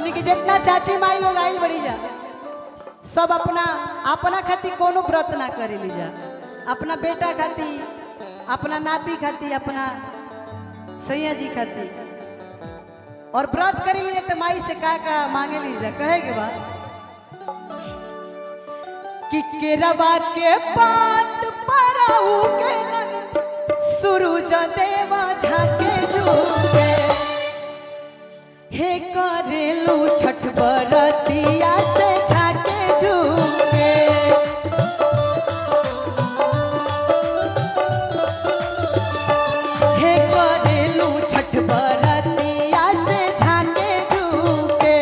हमनी के जितना चाची माई लोग आइल बड़ी जा सब अपना अपना खातिर कोनो व्रत ना करे ली जा, अपना बेटा खातिर, अपना नाती खातिर, अपना सैया जी खातिर और व्रत करे लिए तो माई से का मांगे ली जा। कहे के बाद कि केरवा के पात पराऊ के सूरज देवा झाके जुगे हे करेलू छठ बरतिया से झाके जुगे हे करेलू छठ बरतिया से झाके जुगे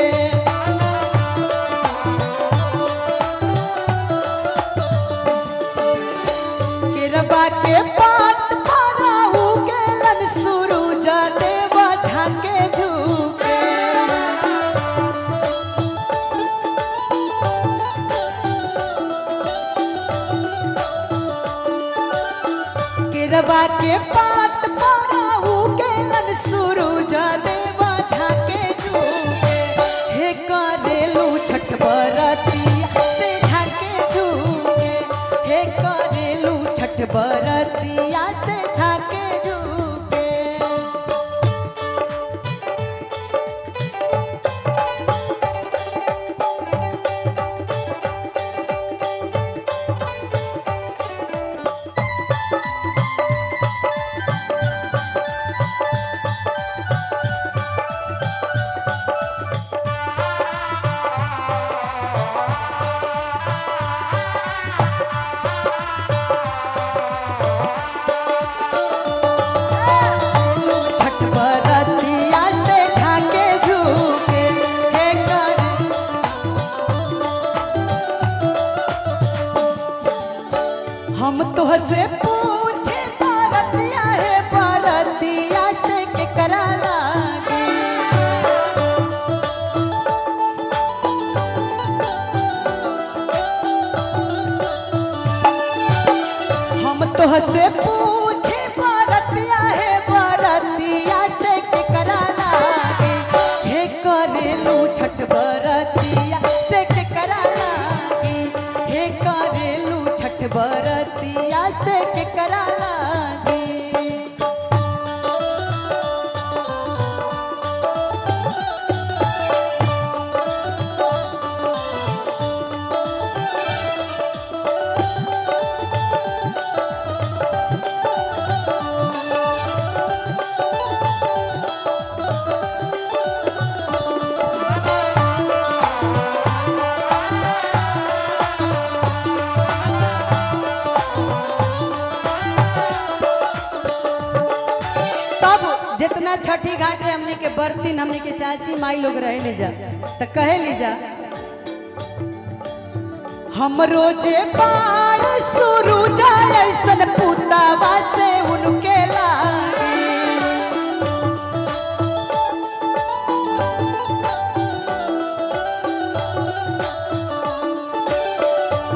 केरवा के पात पराऊ गेलन सूरज देवा झाके जुगे केरवा के पात पराऊ गेलन सूरज देवा झाके जुगे हे करेलू छठ बरतिया से झाके जुगे हे करेलू छठ बरतिया से झाके जुगे। छठ बरतिया से झाके जुगे हे कर हम तुहसे पूछे बरतिया है बरतिया से केकरा लागे हम तुहसे पूछे बरतिया है बरतिया से केकरा लागे हे करेलू छठ बरतिया से केकरा लागे हे करेलू छठ बरतिया से केकरा लागे। तब जितना छठी घाटे हमने के बर्तन हमने के चाची माई लोग रहे ले जा तो कहे ली जा हम रोजे बार शुरू जाए सन पुतावा से उनके लागे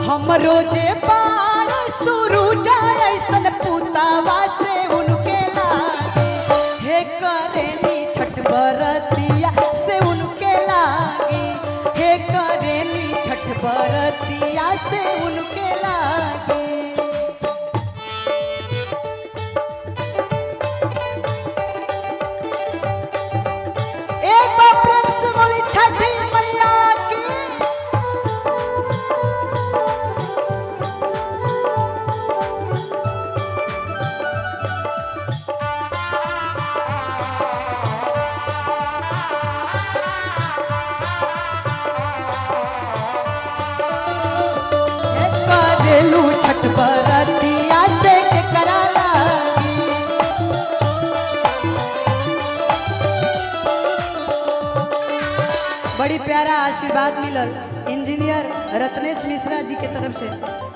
हम रोजे बार शुरू जाए सन पुतावा से उनके लागे हे करेनी छठ बरतिया से उनके लागे हे करेनी छठ बरतिया से उनके लागे। एक बार प्रेम से बोली छठी मैया की। करेलू छठ बरतिया से केकरा लागी बड़ी प्यारा आशीर्वाद मिलल इंजीनियर रत्नेश मिश्रा जी के तरफ से।